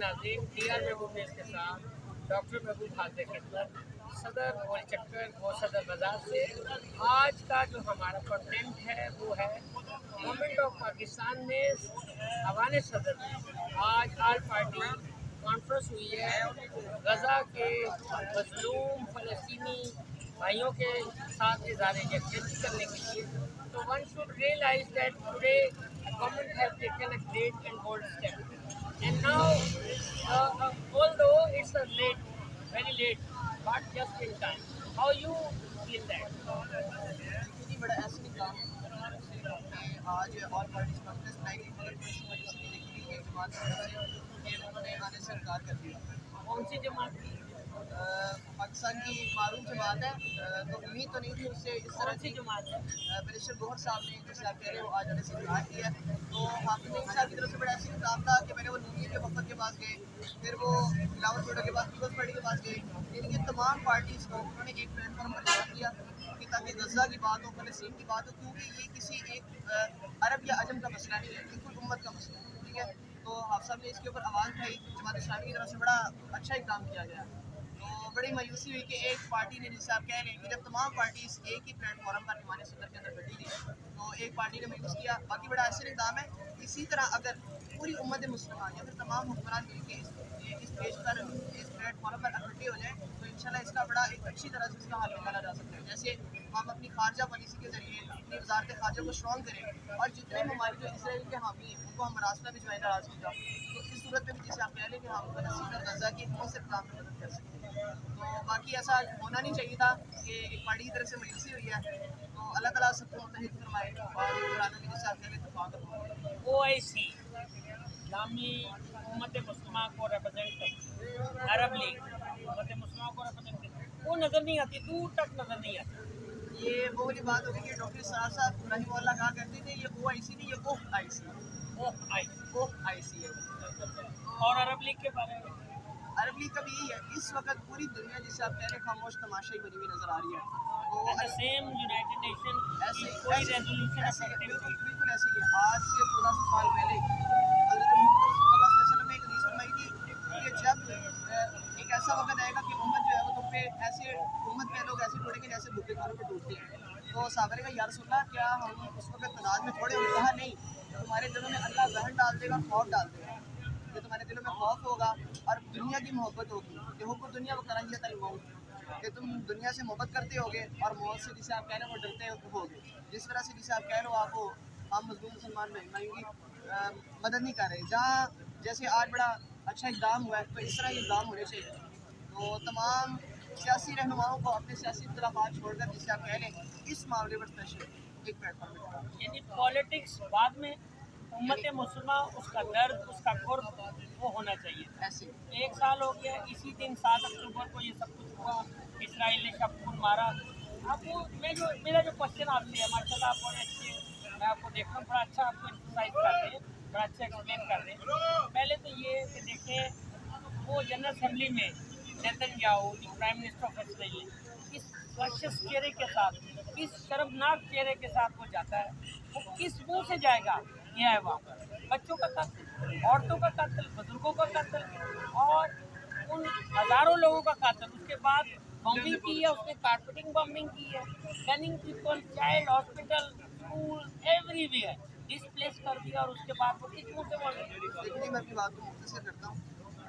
नाज़रीन, DR महबूब news के साथ डॉक्टर महबूब हाज़िर खिदमत, सदर गोल चक्कर और सदर बाज़ार से। आज का जो हमारा कंटेंट है वो है गवर्नमेंट ऑफ पाकिस्तान में अवान सदर आज आल पार्टी कॉन्फ्रेंस हुई है गज़ा के मज़लूम फ़लस्तीनी भाइयों के साथ इज़हार यकजहती करने के लिए। तो one should realise that today government has taken a great and bold step. And now, although it's a late, very late, but just in time. How you feel that? जी बड़ा ऐसा नहीं काम कि आज ऑल पार्टीज कॉन्फ्रेंस बनाई मगर इसलिए देखी गई एक जमात से उन्होंने आने से इनकार कर दिया। कौन सी जमात की? पाकिस्तान की मारूफ जमात है, तो उम्मीद तो नहीं थी उससे इस तरह कौन सी जमात है? बैरिस्टर गौहर साहब ने जैसे आप कह रहे हो आज आने से इनकार किया। तो हाफिज नईम साहब की तरफ से बड़ा ऐसा काम था कि मैंने वो नूरियत के वफद के पास गए, फिर वो बिलावल भुट्टो के पास पीपल्स पार्टी के पास गए, इनकी तमाम पार्टीज़ को उन्होंने एक प्लेटफॉर्म पर जमा किया कि ताकि गज़ा की बात हो, फ़लस्तीन की बात हो, क्योंकि ये किसी एक अरब या अजम का मसला नहीं है, बिल्कुल उम्मत का मसला है। ठीक है, तो आप सब ने इसके ऊपर आवाज़ उठाई, जमात इस्लामी की तरफ से बड़ा अच्छा इक़दाम किया गया। तो बड़ी मायूसी हुई कि एक पार्टी ने, जिसे आप कह रहे हैं कि जब तमाम पार्टीज एक ही प्लेटफॉर्म पर ईमान सदर के अंदर बैठी थी तो एक पार्टी ने मायूस किया। बाकी बड़ा ऐसा इक़दाम है। इसी तरह अगर पूरी उम्मत मुसलमान या फिर तमाम हुक्मरान मिलकर इस पेज पर इस प्लेटफॉर्म पर इकट्ठे हो जाए तो इंशाल्लाह इसका बड़ा एक अच्छी तरह से इसका हल निकाला जा सकता है। जैसे हम अपनी खारजा पॉलिसी के ज़रिए अपनी वजारत खारजा को स्ट्रॉन्ग करें और जितने ममालिक जो इसराइल के हामी हैं उनको हम रास्ता भिजवाएं नाराज़गी का, तो इस सूरत में भी जैसे आप कह रहे हैं कि हम फ़लस्तीन और गज़ा की मौसर काम में मदद कर सकते हैं। तो बाकी ऐसा होना नहीं चाहिए था कि एक पार्टी की तरफ से मायूसी हुई है। तो अल्लाह ताला सबको मुत्तहिद फरमाए और कुरान में जैसे आप कह रहे हैं इत्तेफाक हो। OIC इस्लामी उम्मत मुस्लिमा को रिप्रेजेंट करती, अरब लीग उम्मत मुस्लिमा को रिप्रेजेंट करती, वो नज़र नहीं आती, दूर तक नज़र नहीं आती। ये वो वाली बात होगी कि डॉक्टर साहब रहीमहुल्लाह कहा करते थे ये OIC नहीं, ये OIC है। और अरब लीग के बारे में? अरब लीग का भी यही है, इस वक्त पूरी दुनिया जिसे आप कह रहे हैं खामोश तमाशाई बनी हुई नजर आ रही है। तो सेम यूनाइटेड नेशन ऐसे कोई रेजोल्यूशन बिल्कुल ऐसे ही है। आज से 1400 साल पहले हज़रत मोहम्मद सल्लल्लाहु अलैहि वसल्लम ने एक हदीस फरमाई थी कि जब एक ऐसा वक्त आएगा कि उम्मत जो है वो तुम पे ऐसे उम्मत पे लोग ऐसे टूटेंगे जैसे भूखे खानों पर टूटते हैं। तो साहबा का या रसूलल्लाह क्या हम उस वक्त तनाज में थोड़े होंगे? कहा नहीं, तुम्हारे दिलों में अल्लाह वहन डाल देगा, खौफ डाल देगा। जो तुम्हारे दिलों में खौफ होगा और दुनिया की मोहब्बत होगी, कि हुब्बुद दुनिया व कराहियत अल मौत, कि तुम दुनिया से मोहब्बत करते होगे और मौत से जिसे आप कह रहे हो वो डरते होगे। जिस तरह से जिसे आप कह रहे हो आप वो हम मजलूम मुसलमान की मदद नहीं कर रहे। जहाँ जैसे आज बड़ा अच्छा इक़दाम हुआ है तो इस तरह इक़दाम होने चाहिए। तो तमाम सियासी रहनुमाओं को अपने सियासी इख्तिलाफ़ात छोड़कर जिसे आप कह लें इस मामले पर स्पेशल एक प्लेटफॉर्म है। यानी पॉलिटिक्स बाद में, उम्मत मुस्लिमा उसका दर्द उसका कुर्ब वो होना चाहिए। ऐसे 1 साल हो गया, इसी दिन 7 अक्टूबर को ये सब कुछ हुआ, इसराइल ने शबखून मारा। अब वो मेरा जो क्वेश्चन आपसे है, माशाल्लाह आप बड़े अच्छे, मैं आपको देख रहा हूँ बड़ा अच्छा आपको एक्सरसाइज कर रहे हैं, बड़ा अच्छा एक्सप्लेन कर रहे हैं। पहले तो ये कि देखें वो जनरल असेंबली में Netanyahu prime minister of Israel इस राक्षस चेहरे के साथ, इस शर्मनाक चेहरे के साथ वो जाता है, वो किस मुंह से जाएगा? ये है वहाँ बच्चों का कत्ल, औरतों का कत्ल, बुजुर्गों का कत्ल और उन हज़ारों लोगों का कत्ल। उसके बाद बॉम्बिंग की है उसने, कारपेटिंग बॉम्बिंग की है, gunning people, child hospital, school, everywhere displace कर दिया। और उसके बाद वो किस मुँह से बोल रहे हैं? देखिए मैं अपनी बात को मुख्तसर करता हूँ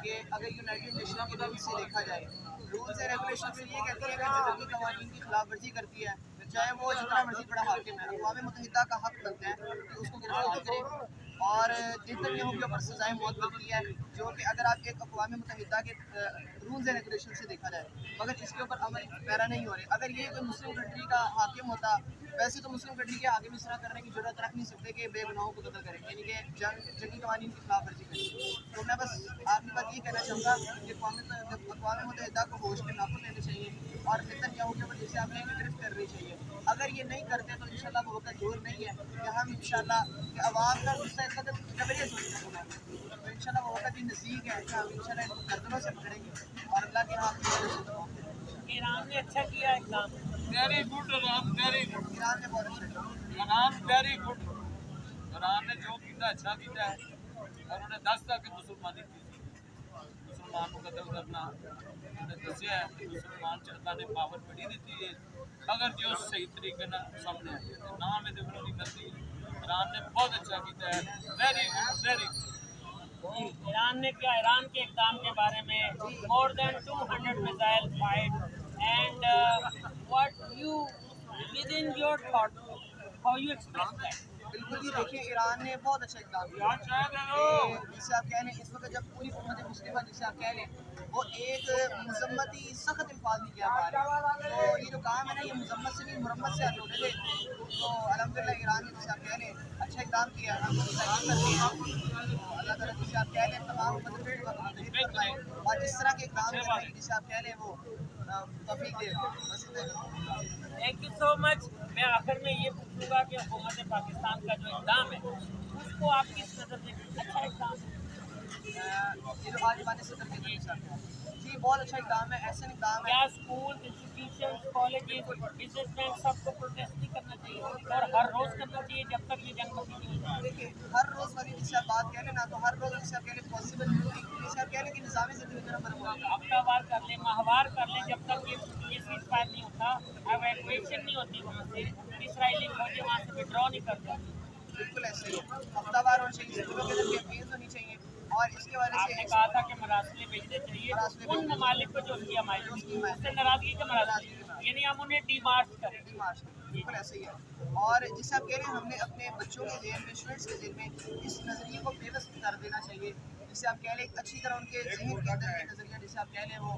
कि अगर यूनाइटेड नेशन के रूल्स से देखा जाए, रूल्स एंड रेगुलेशन में ये कहती है कि जो जंगी कवानीन की खिलाफ वर्जी करती है, चाहे वो जितना मर्जी बड़ा हाकिम है, अक़वाम मुत्तहिदा का हक बनता है कि उसको गिरफ्तार करे और नेतन्याहू के ऊपर सज़ाए मौत बनती है, जो कि अगर आप एक अक़वाम मुत्तहिदा के रूल्स एंड रेगुलेशन से देखा जाए, मगर इसके ऊपर अमल पैरा नहीं हो रहे। अगर ये कोई मुस्लिम कंट्री का हाकिम होता, वैसे तो मुस्लिम कंट्री के हाकिम इस तरह करने की जरूरत रख नहीं सकते कि बेगुनाहों को कत्ल करें, यानी कि जंगी कवानीन की खिलाफ वर्जी करें। तो मैं बस आखिरी बात ये कहना चाहूँगा कि अक़वाम मुत्तहिदा को होश के नाखुन लेने चाहिए और नेतन्याहू के ऊपर जैसे आप कहेंगे गिरफ्त करनी चाहिए। अगर ये नहीं करते तो इंशाल्लाह वो वक्त दूर नहीं है कि हम इंशाल्लाह कि आवाम का गुस्सा इस वक्त जबरियत होगा, तो इंशाल्लाह वो वक्त भी नज़दीक है कि हम इंशाल्लाह इनको गर्दनों से पकड़ेंगे और अल्लाह के यहाँ ईरान ने अच्छा किया एकदम, very good Iran, very good Iran ने बहुत अच्छा किया। ईरान, वेरी गुड ईरान ने जो किया अच्छा किया है और उन्हें 10 तक मुसलमानी की। मुसलमान को कतल करना उन्हें दसिया है कि मुसलमान च अल्लाह ने पावर बड़ी दी है अगर जो सही तरीके ना सामने आ जाए ना में देखने की मर्जी ईरान ने बहुत अच्छा किया है वेरी गुड ईरान ने क्या, ईरान के इक़दाम के बारे में more than 200 missile fight and what you with in your thought how you express that? बिल्कुल जी, देखिए ईरान ने बहुत अच्छा इकदाम किया है। जिसे आप कह लें इस वक्त जब पूरी उम्मत मुस्लिमा जिसे आप कह लें वो एक मजम्मती सख्त अल्फाज नहीं किया पा रहे, तो ये जो काम है ना ये मजम्मत से नहीं मुरम्मत से जोड़े थे। तो अलहमदिल्ला ईरान ने जिसे आप कह लें अच्छा इकदाम किया, हम लोग करते हैं। तो अल्लाह ताला जिसे आप कह लें तमाम और जिस तरह के इकदाम करते हैं जिसे आप कह लें वो तौफीक दे। Thank you so much. मैं आखिर में ये पूछूंगा कि हुकूमत पाकिस्तान का जो इक़दाम है उसको आप किस नज़र से, अच्छा इक़दाम ये जो आज माने सदर के जी बहुत अच्छा इकदाम है, ऐसा इकदाम है। क्या स्कूल, इंस्टीट्यूशन, कॉलेजेस, बिजनेसमैन सबको प्रोटेस्ट नहीं करना चाहिए और हर रोज़ करना चाहिए जब तक ये जंग खत्म नहीं होता? देखिए हर रोज़ वाली जिससे आप बात कह लें ना तो हर रोज़ जिससे आप कह लें पॉसिबल नहीं, जिससे आप कह लें कि निज़ामी ज़िंदगी में नंबर हफ्तावार कर लें, माहवार कर लें, जब तक ये सीज़ फायर नहीं होता, एवैक्यूएशन नहीं होती वहाँ से, इसराइली फौजें वहाँ से विड्रॉ नहीं कर जाती। बिल्कुल ऐसे ही है, हफ्तावार होनी चाहिए, स्कूलों के अंदर कैंपेन्स होनी चाहिए और इसके वजह आपने से कहा था कि मरासले भेजने चाहिए उन ममालिक को जो उसकी हमारी उससे नाराज़गी का मरासले, यानी हम उन्हें डीमार्च करें। बिल्कुल ऐसे ही है। और जिसे आप कह रहे हैं हमने अपने बच्चों के ज़हन में, स्टूडेंट्स के ज़हन में इस नज़रिए को बेबस कर देना चाहिए, जिसे आप कह लें अच्छी तरह उनके ज़हन के अंदर ये नज़रिया जिसे आप कह लें वो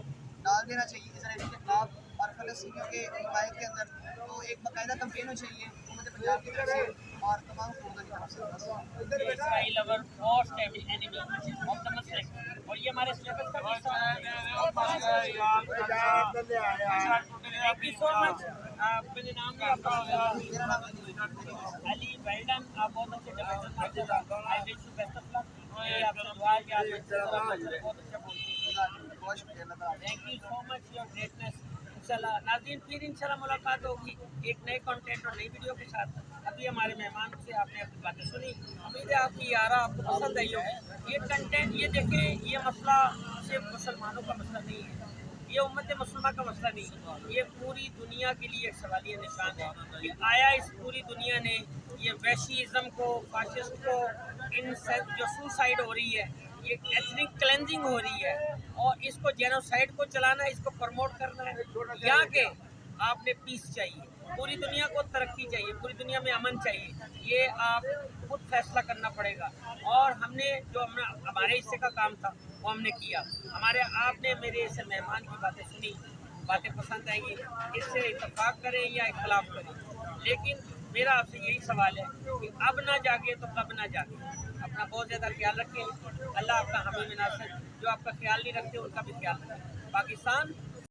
डाल देना चाहिए इसराइल के खिलाफ और फ़लस्तीनियों के हिमायत के अंदर। तो एक बाकायदा कैंपेन होनी चाहिए हुकूमत पंजाब की तरफ से और तमाम हुकूमतों की तरफ से। Israel our most enemy of the Muslim, और ये हमारे सिलेबस का हिस्सा है। Thank you so much. मेरे नाम भी आपका मेरा नाम अली वेल्डन, आप बहुत अच्छे debater, I wish you best of luck. आपसे दुआ है कि आप बहुत अच्छा बोलते हैं। बहुत शुक्रिया अल्लाह ताला। Thank you so much your greatness. इंशाल्लाह नाज़रीन फिर इंशाल्लाह मुलाकात होगी एक नए कंटेंट और नई वीडियो के साथ। अभी हमारे मेहमान से आपने अपनी बातें सुनी, उम्मीद है आपकी यारा आपको पसंद आई होगी। ये कंटेंट ये देखें, ये मसला सिर्फ मुसलमानों का मसला नहीं है, ये उम्मत मुसलमा का मसला नहीं है, ये पूरी दुनिया के लिए एक सवालिया निशान है कि आया इस पूरी दुनिया ने ये वैशिज़म को, फाशिस्ट को, इन जो सुसाइड हो रही है, ये एथनिक क्लेंजिंग हो रही है और इसको जेनोसाइड को चलाना है, इसको प्रमोट करना है, या कि आपने पीस चाहिए, पूरी दुनिया को तरक्की चाहिए, पूरी दुनिया में अमन चाहिए, ये आप खुद फैसला करना पड़ेगा। और हमने जो हमारे हिस्से का काम था वो हमने किया। आपने मेरे ऐसे मेहमान की बातें सुनी, बातें पसंद आएंगी, इससे इत्तेफाक करें या इख्तलाफ करें, लेकिन मेरा आपसे यही सवाल है कि अब ना जागे तो कब ना जागे। अपना बहुत ज़्यादा ख्याल रखें। अल्लाह आपका हामी नासिर, जो आपका ख्याल नहीं रखते उनका भी ख्याल रखें। पाकिस्तान